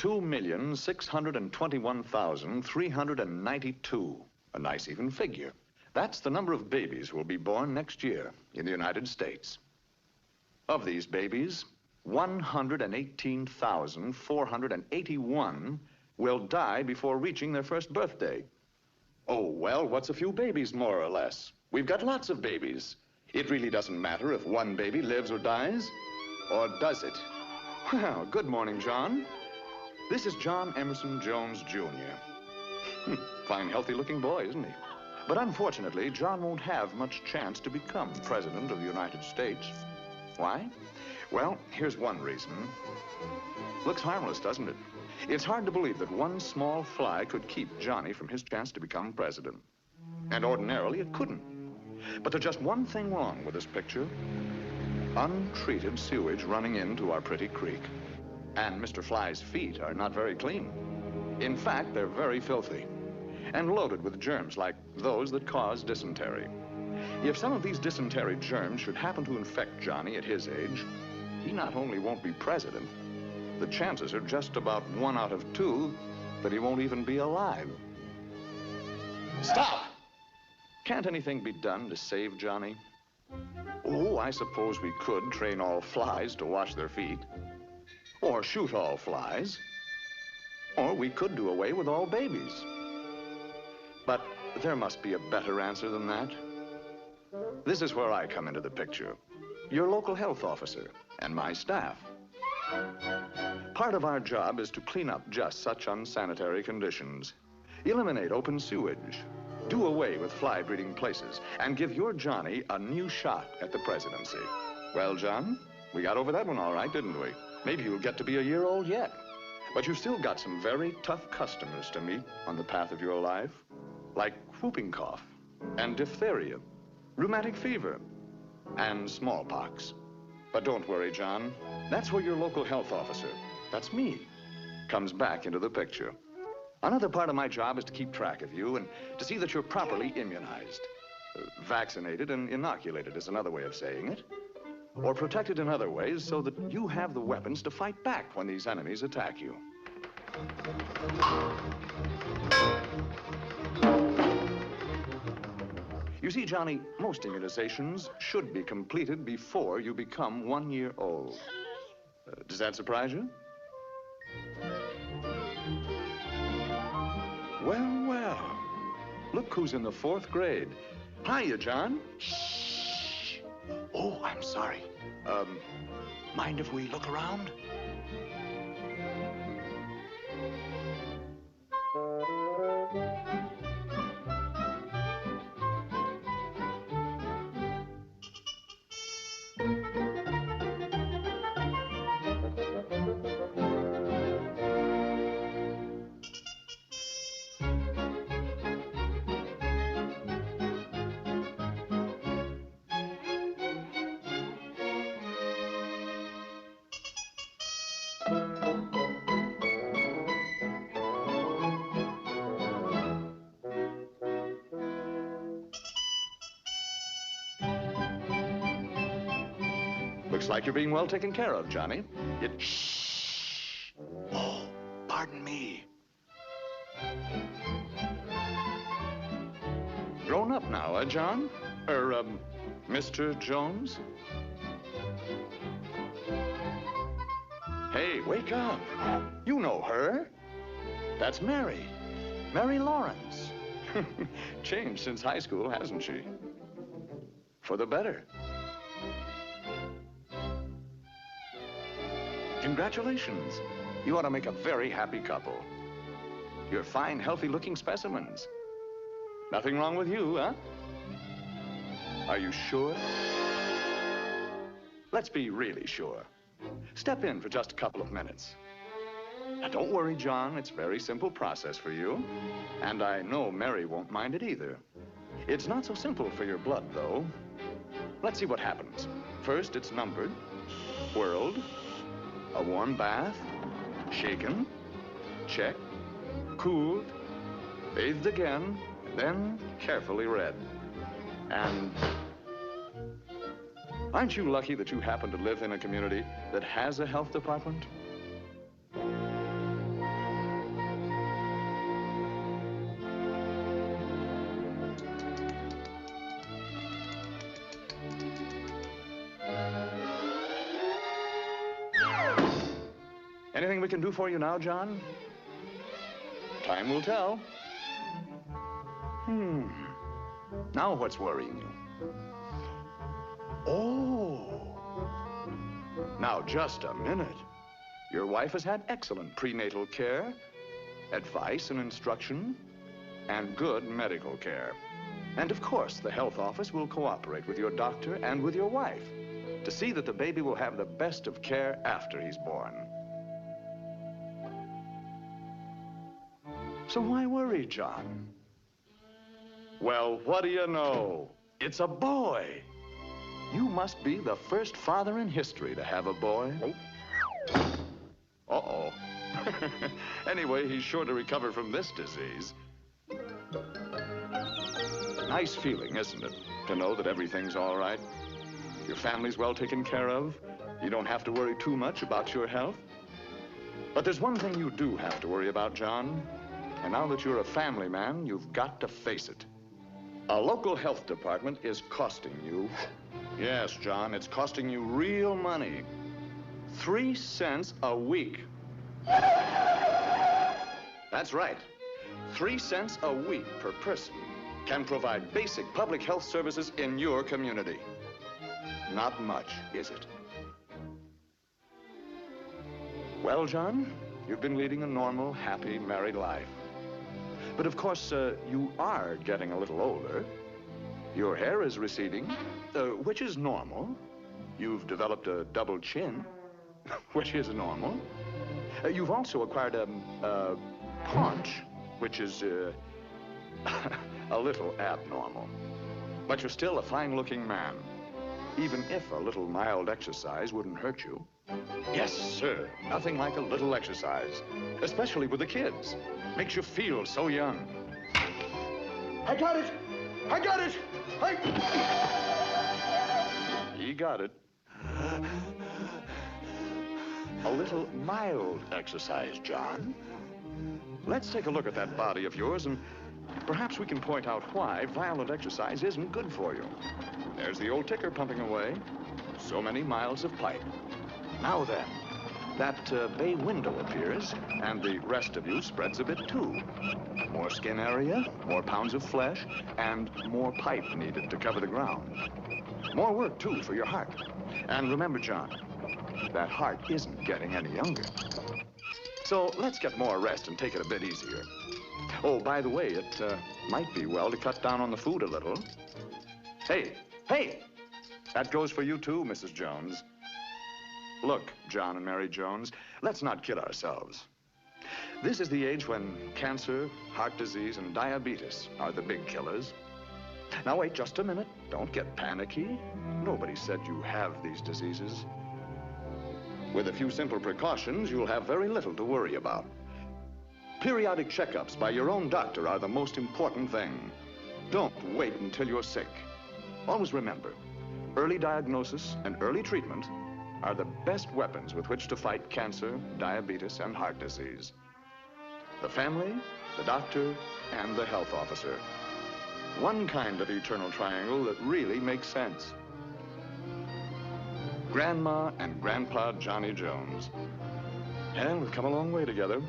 2,621,392. A nice even figure. That's the number of babies who will be born next year in the United States. Of these babies, 118,481 will die before reaching their first birthday. Oh, well, what's a few babies, more or less? We've got lots of babies. It really doesn't matter if one baby lives or dies, or does it? Well, good morning, John. This is John Emerson Jones, Jr. Fine, healthy-looking boy, isn't he? But unfortunately, John won't have much chance to become President of the United States. Why? Well, here's one reason. Looks harmless, doesn't it? It's hard to believe that one small fly could keep Johnny from his chance to become president. And ordinarily, it couldn't. But there's just one thing wrong with this picture. Untreated sewage running into our pretty creek. And Mr. Fly's feet are not very clean. In fact, they're very filthy and loaded with germs like those that cause dysentery. If some of these dysentery germs should happen to infect Johnny at his age, he not only won't be president, the chances are just about 1 out of 2 that he won't even be alive. Stop! Can't anything be done to save Johnny? Oh, I suppose we could train all flies to wash their feet. Or shoot all flies. Or we could do away with all babies. But there must be a better answer than that. This is where I come into the picture. Your local health officer and my staff. Part of our job is to clean up just such unsanitary conditions, eliminate open sewage, do away with fly-breeding places, and give your Johnny a new shot at the presidency. Well, John, we got over that one all right, didn't we? Maybe you'll get to be a year old yet. But you've still got some very tough customers to meet on the path of your life, like whooping cough and diphtheria, rheumatic fever, and smallpox. But don't worry, John. That's where your local health officer, that's me, comes back into the picture. Another part of my job is to keep track of you and to see that you're properly immunized. Vaccinated and inoculated is another way of saying it. Or protected in other ways so that you have the weapons to fight back when these enemies attack you. You see, Johnny, most immunizations should be completed before you become 1 year old. Does that surprise you? Well, well. Look who's in the 4th grade. Hiya, John. Shh. Oh, I'm sorry. Mind if we look around? Looks like you're being well taken care of, Johnny. Shh. Oh, pardon me. Grown up now, John? Mr. Jones? Hey, wake up. You know her. That's Mary. Mary Lawrence. Changed since high school, hasn't she? For the better. Congratulations. You ought to make a very happy couple. You're fine, healthy-looking specimens. Nothing wrong with you, huh? Are you sure? Let's be really sure. Step in for just a couple of minutes. Now, don't worry, John. It's a very simple process for you. And I know Mary won't mind it either. It's not so simple for your blood, though. Let's see what happens. First, it's numbered, whirled, a warm bath, shaken, checked, cooled, bathed again, then carefully read. And aren't you lucky that you happen to live in a community that has a health department? Anything we can do for you now, John? Time will tell. Now what's worrying you? Oh. Now, just a minute. Your wife has had excellent prenatal care, advice and instruction, and good medical care. And of course, the health office will cooperate with your doctor and with your wife to see that the baby will have the best of care after he's born. So why worry, John? Well, what do you know? It's a boy. You must be the first father in history to have a boy. Uh-oh. Anyway, he's sure to recover from this disease. Nice feeling, isn't it, to know that everything's all right? Your family's well taken care of. You don't have to worry too much about your health. But there's one thing you do have to worry about, John. And now that you're a family man, you've got to face it. A local health department is costing you. Yes, John, it's costing you real money. 3 cents a week. That's right. 3 cents a week per person can provide basic public health services in your community. Not much, is it? Well, John, you've been leading a normal, happy, married life. But of course, you are getting a little older. Your hair is receding, which is normal. You've developed a double chin, which is normal. You've also acquired a paunch, which is a little abnormal. But you're still a fine-looking man, even if a little mild exercise wouldn't hurt you. Yes, sir. Nothing like a little exercise, especially with the kids. Makes you feel so young. I got it! I got it! He got it. A little mild exercise, John. Let's take a look at that body of yours, and perhaps we can point out why violent exercise isn't good for you. There's the old ticker pumping away. So many miles of pipe. Now then, that bay window appears, and the rest of you spreads a bit too. More skin area, more pounds of flesh, and more pipe needed to cover the ground. More work, too, for your heart. And remember, John, that heart isn't getting any younger. So let's get more rest and take it a bit easier. Oh, by the way, it might be well to cut down on the food a little. Hey! That goes for you, too, Mrs. Jones. Look, John and Mary Jones, let's not kid ourselves. This is the age when cancer, heart disease, and diabetes are the big killers. Now, wait just a minute. Don't get panicky. Nobody said you have these diseases. With a few simple precautions, you'll have very little to worry about. Periodic checkups by your own doctor are the most important thing. Don't wait until you're sick. Always remember, early diagnosis and early treatment are the best weapons with which to fight cancer, diabetes, and heart disease. The family, the doctor, and the health officer. One kind of eternal triangle that really makes sense. Grandma and Grandpa Johnny Jones. And we've come a long way together.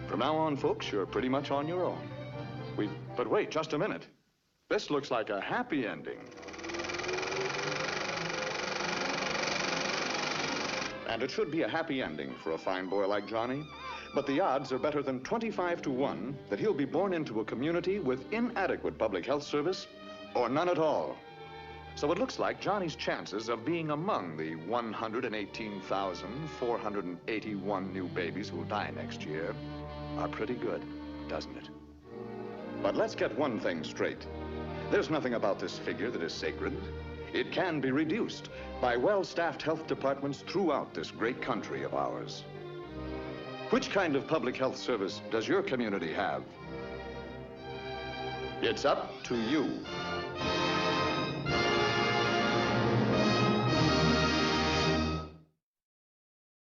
From now on, folks, you're pretty much on your own. But wait, just a minute. This looks like a happy ending. And it should be a happy ending for a fine boy like Johnny. But the odds are better than 25 to 1 that he'll be born into a community with inadequate public health service or none at all. So it looks like Johnny's chances of being among the 118,481 new babies who'll die next year are pretty good, doesn't it? But let's get one thing straight. There's nothing about this figure that is sacred. It can be reduced by well-staffed health departments throughout this great country of ours. Which kind of public health service does your community have? It's up to you.